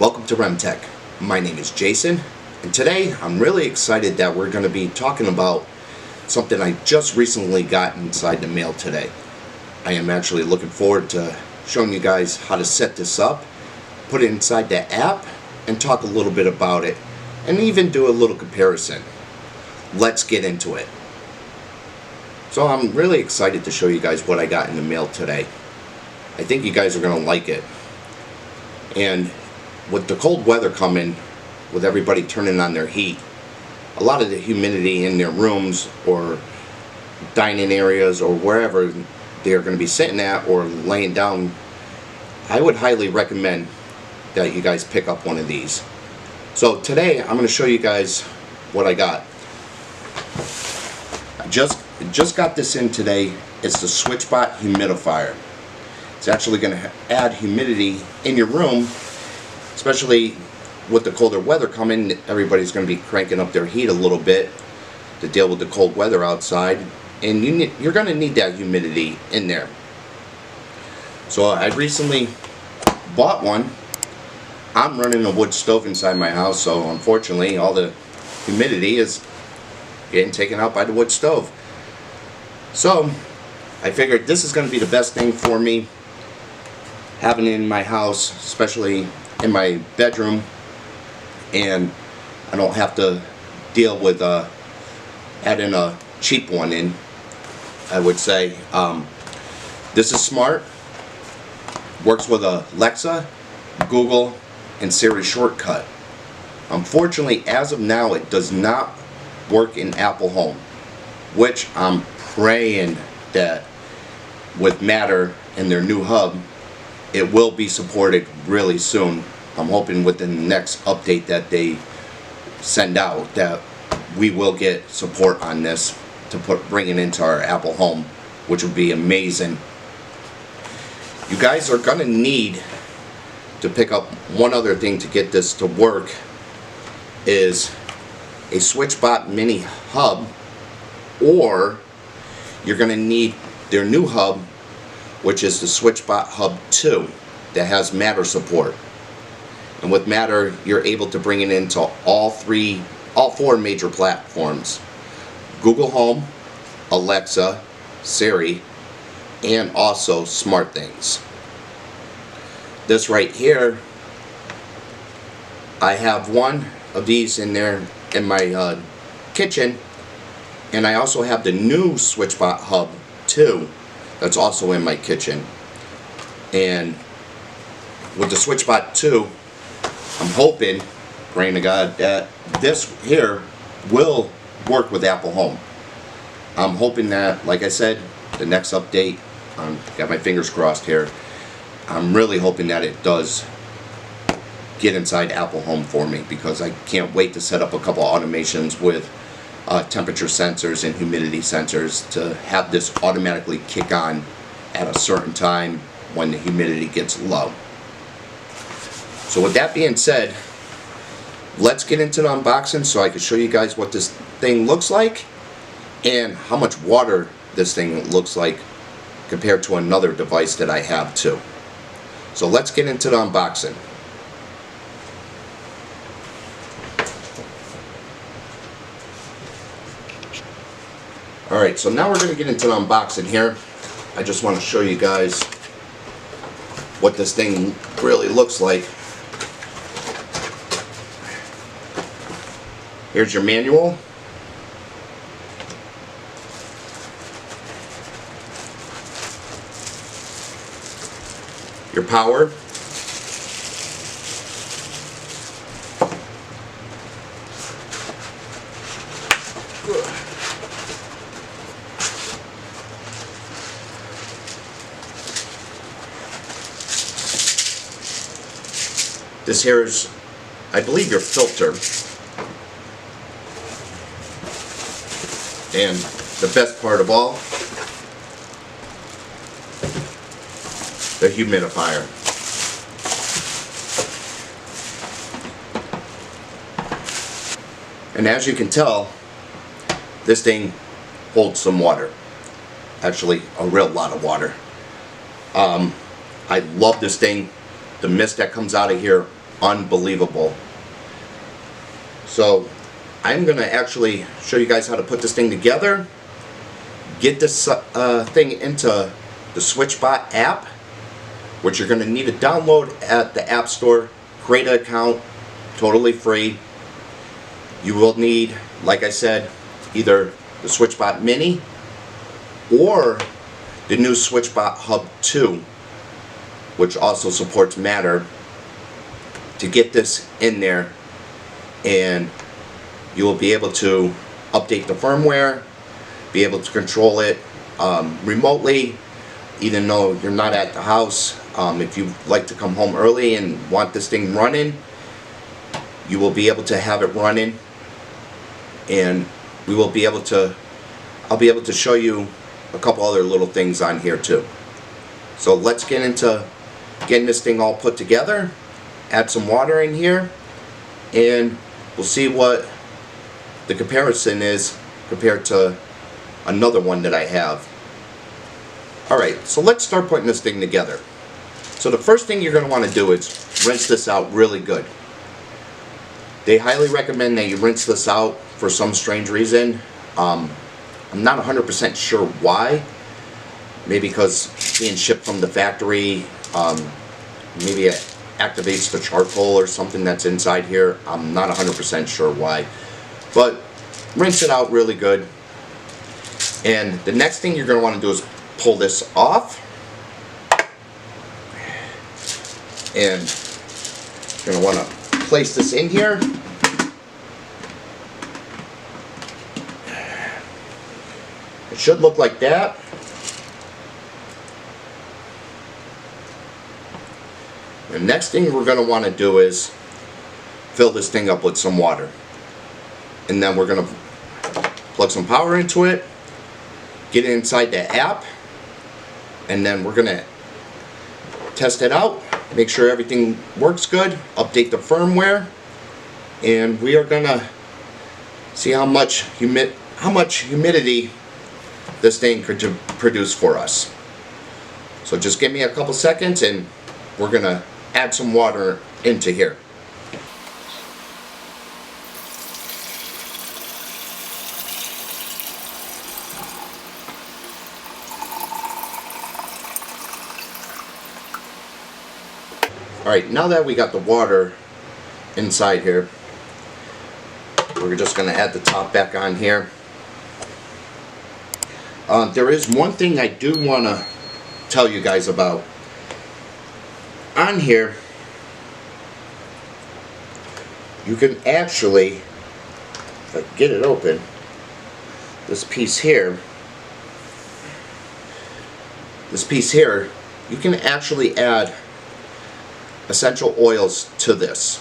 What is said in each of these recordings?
Welcome to Remtech. My name is Jason, and today I'm really excited that we're going to be talking about something I just recently got inside the mail today. I am actually looking forward to showing you guys how to set this up, put it inside the app, and talk a little bit about it, and even do a little comparison. Let's get into it. So I'm really excited to show you guys what I got in the mail today. I think you guys are going to like it. And with the cold weather coming, with everybody turning on their heat, a lot of the humidity in their rooms or dining areas or wherever they're going to be sitting at or laying down, I would highly recommend that you guys pick up one of these. So today I'm going to show you guys what I got. I just got this in today. It's the SwitchBot Humidifier. It's actually going to add humidity in your room, especially with the colder weather coming. Everybody's going to be cranking up their heat a little bit to deal with the cold weather outside, and you're going to need that humidity in there. So I recently bought one. I'm running a wood stove inside my house, so unfortunately all the humidity is getting taken out by the wood stove. So I figured this is going to be the best thing for me, having it in my house, especially in my bedroom, and I don't have to deal with adding a cheap one in, I would say. This is smart, works with Alexa, Google, and Siri shortcut. Unfortunately, as of now, it does not work in Apple Home, which I'm praying that with Matter and their new hub, it will be supported really soon. I'm hoping within the next update that they send out that we will get support on this to bring it into our Apple Home, which would be amazing. You guys are gonna need to pick up one other thing to get this to work, is a SwitchBot Mini hub, or you're gonna need their new hub, which is the SwitchBot Hub 2 that has Matter support. And with Matter, you're able to bring it into all four major platforms: Google Home, Alexa, Siri, and also SmartThings. This right here, I have one of these in there in my kitchen, and I also have the new SwitchBot Hub 2 that's also in my kitchen. And with the SwitchBot 2, I'm hoping, praying to God, that this here will work with Apple Home. I'm hoping that, like I said, the next update, got my fingers crossed here, I'm really hoping that it does get inside Apple Home for me, because I can't wait to set up a couple automations with temperature sensors and humidity sensors to have this automatically kick on at a certain time when the humidity gets low. So with that being said, let's get into the unboxing so I can show you guys what this thing looks like and how much water this thing looks like compared to another device that I have too. So let's get into the unboxing. Alright, so now we're going to get into the unboxing here. I just want to show you guys what this thing really looks like. Here's your manual. Your power. This here is, I believe, your filter. And the best part of all, the humidifier. And as you can tell, this thing holds some water. Actually, a real lot of water. I love this thing. The mist that comes out of here unbelievable. So I'm gonna actually show you guys how to put this thing together, get this thing into the SwitchBot app, which you're gonna need to download at the App Store, create an account, totally free. You will need, like I said, either the SwitchBot Mini or the new SwitchBot Hub 2, which also supports Matter, to get this in there, and you will be able to update the firmware, be able to control it remotely, even though you're not at the house. If you like to come home early and want this thing running, you will be able to have it running, and we will be able to, I'll be able to show you a couple other little things on here too. So let's get into getting this thing all put together, add some water in here, and we'll see what the comparison is compared to another one that I have. Alright, so let's start putting this thing together. So the first thing you're going to want to do is rinse this out really good. They highly recommend that you rinse this out for some strange reason. I'm not 100% sure why. Maybe because being shipped from the factory, maybe it activates the charcoal or something that's inside here. I'm not 100% sure why. But rinse it out really good. And the next thing you're going to want to do is pull this off. And you're going to want to place this in here. It should look like that. The next thing we're going to want to do is fill this thing up with some water. And then we're going to plug some power into it, get it inside the app, and then we're going to test it out, make sure everything works good, update the firmware, and we are going to see how much humidity this thing could produce for us. So just give me a couple seconds and we're going to add some water into here. Alright, now that we got the water inside here, we're just going to add the top back on here. There is one thing I do want to tell you guys about. On here, you can actually, if I get it open, this piece here, you can actually add essential oils to this,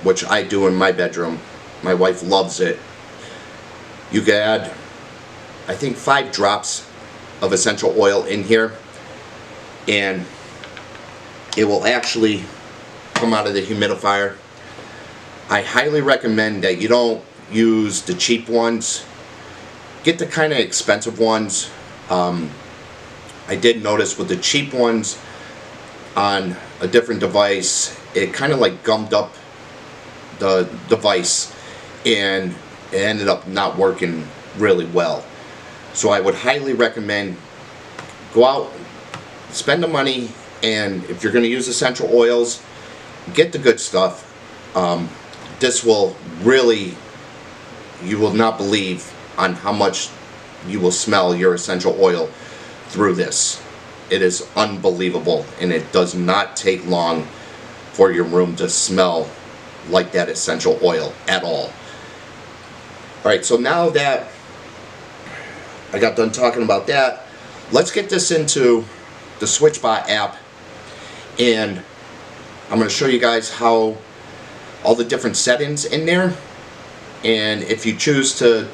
which I do in my bedroom. My wife loves it. You can add, I think, 5 drops of essential oil in here, and it will actually come out of the humidifier. I highly recommend that you don't use the cheap ones. Get the kind of expensive ones. I did notice with the cheap ones on a different device, it kind of like gummed up the device and it ended up not working really well. So I would highly recommend go out, spend the money, and if you're going to use essential oils, get the good stuff. This will really, you will not believe on how much you will smell your essential oil through this. It is unbelievable, and it does not take long for your room to smell like that essential oil at all. Alright, so now that I got done talking about that, let's get this into the SwitchBot app, and I'm going to show you guys how all the different settings in there, and if you choose to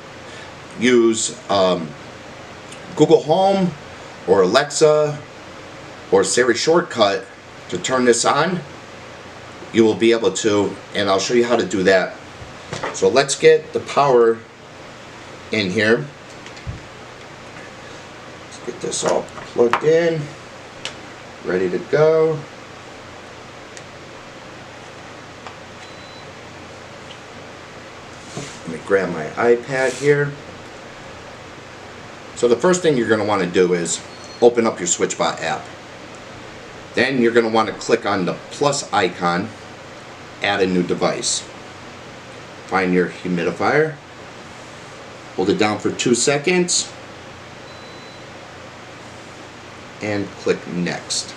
use Google Home or Alexa or Siri shortcut to turn this on, you will be able to, and I'll show you how to do that. So let's get the power in here. Let's get this all plugged in, ready to go. Let me grab my iPad here. So the first thing you're going to want to do is open up your SwitchBot app. Then you're going to want to click on the plus icon, add a new device. Find your humidifier, hold it down for 2 seconds, and click next.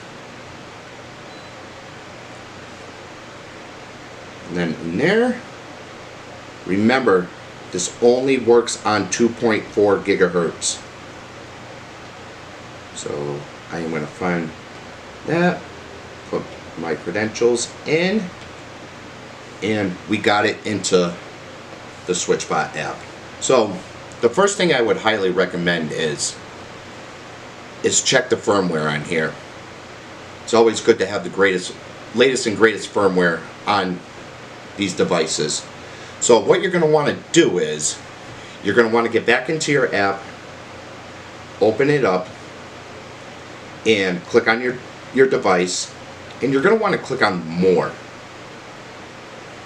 And then in there, remember, this only works on 2.4 gigahertz. So I am going to find that, put my credentials in, and we got it into the SwitchBot app. So the first thing I would highly recommend is check the firmware on here. It's always good to have the latest and greatest firmware on these devices. So what you're going to want to do is you're going to want to get back into your app, open it up, and click on your device, and you're going to want to click on more.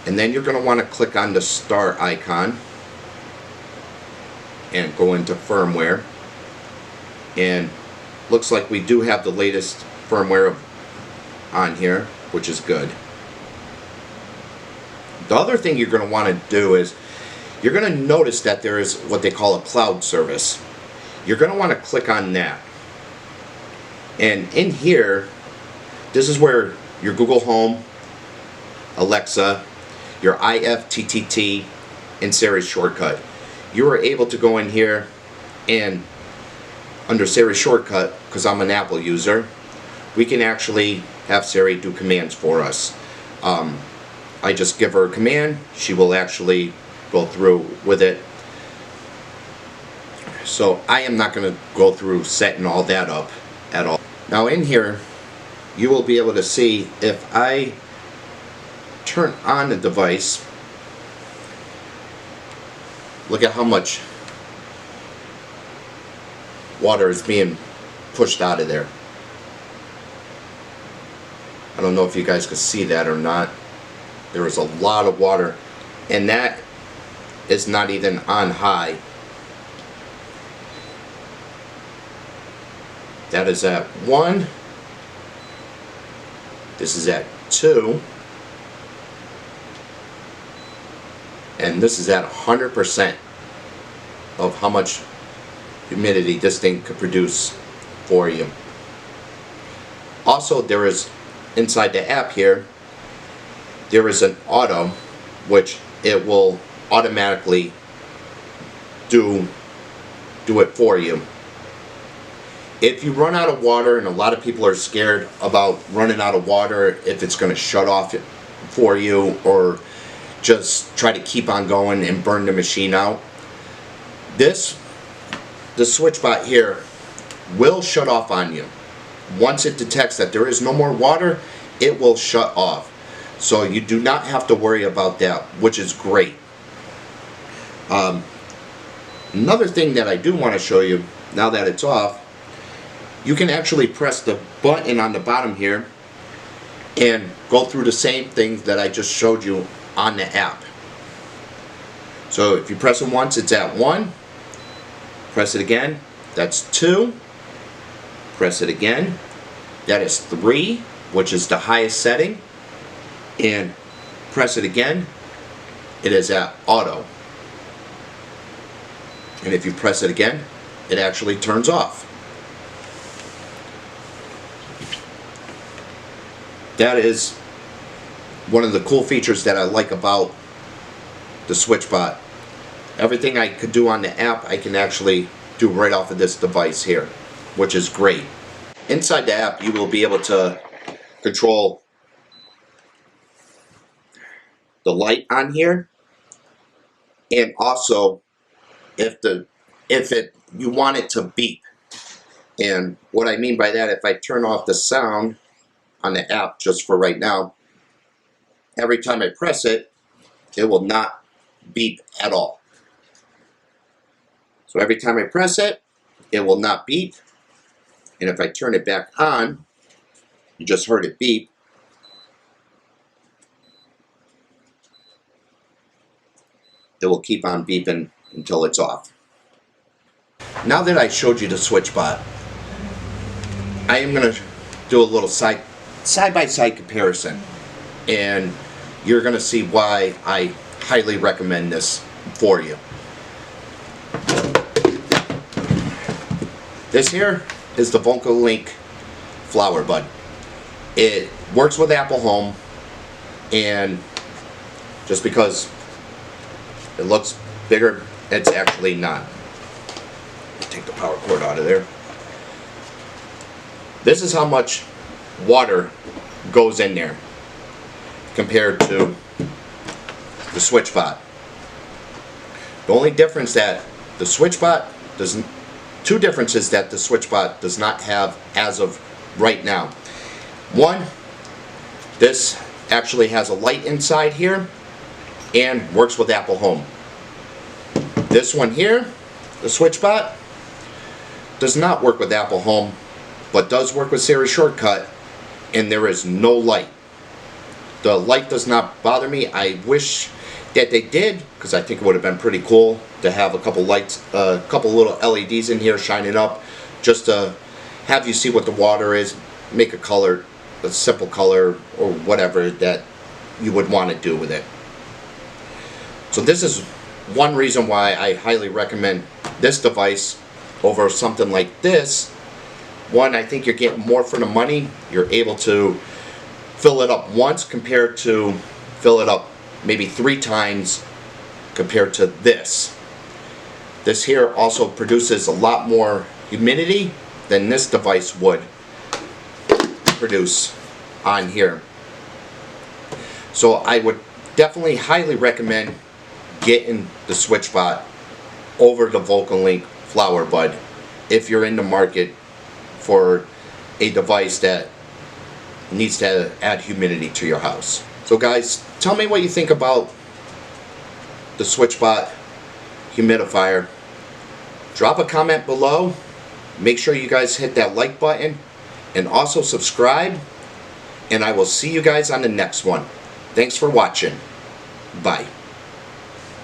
And then you're going to want to click on the star icon and go into firmware. And looks like we do have the latest firmware on here, which is good. The other thing you're going to want to do is you're going to notice that there is what they call a cloud service. You're going to want to click on that. And in here, this is where your Google Home, Alexa, your IFTTT, and Siri shortcut. You are able to go in here and under Siri shortcut, because I'm an Apple user, we can actually have Siri do commands for us. I just give her a command, she will actually go through with it. So I am not going to go through setting all that up at all. Now in here, you will be able to see if I turn on the device, look at how much water is being pushed out of there. I don't know if you guys could see that or not. There is a lot of water, and that is not even on high. That is at 1. This is at 2. And this is at 100% of how much humidity this thing could produce for you. Also, there is inside the app here, there is an auto, which it will automatically do it for you. If you run out of water, and a lot of people are scared about running out of water, if it's going to shut off for you or just try to keep on going and burn the machine out, the SwitchBot here will shut off on you. Once it detects that there is no more water, it will shut off. So you do not have to worry about that, which is great. Another thing that I do want to show you, now that it's off, you can actually press the button on the bottom here and go through the same things that I just showed you on the app. So if you press it once, it's at 1. Press it again, that's 2. Press it again, that is 3, which is the highest setting. And press it again, it is at auto. And if you press it again, it actually turns off. That is one of the cool features that I like about the SwitchBot. Everything I could do on the app, I can actually do right off of this device here, which is great. Inside the app, you will be able to control the light on here, and also you want it to beep. And what I mean by that, if I turn off the sound on the app just for right now, every time I press it, it will not beep at all. So every time I press it, it will not beep. And if I turn it back on, you just heard it beep. it will keep on beeping until it's off. Now that I showed you the SwitchBot, I am going to do a little side-by-side comparison, and you're going to see why I highly recommend this for you. This here is the VolcaLink flower bud. It works with Apple Home, and just because it looks bigger, it's actually not. Take the power cord out of there. This is how much water goes in there compared to the SwitchBot. The only difference that the SwitchBot doesn't, two differences that the SwitchBot does not have as of right now. One, this actually has a light inside here and works with Apple Home. This one here, the SwitchBot, does not work with Apple Home, but does work with Siri Shortcut, and there is no light. The light does not bother me. I wish that they did, because I think it would have been pretty cool to have a couple lights, a couple little LEDs in here shining up, just to have you see what the water is, make a color, a simple color, or whatever that you would want to do with it. So this is one reason why I highly recommend this device over something like this. One, I think you're getting more for the money. You're able to fill it up once compared to fill it up maybe 3 times compared to this. This here also produces a lot more humidity than this device would produce on here. So I would definitely highly recommend getting the SwitchBot over the VolcaLink flower bud if you're in the market for a device that needs to add humidity to your house. So guys, tell me what you think about the SwitchBot Humidifier. Drop a comment below. Make sure you guys hit that like button and also subscribe, and I will see you guys on the next one. Thanks for watching. Bye.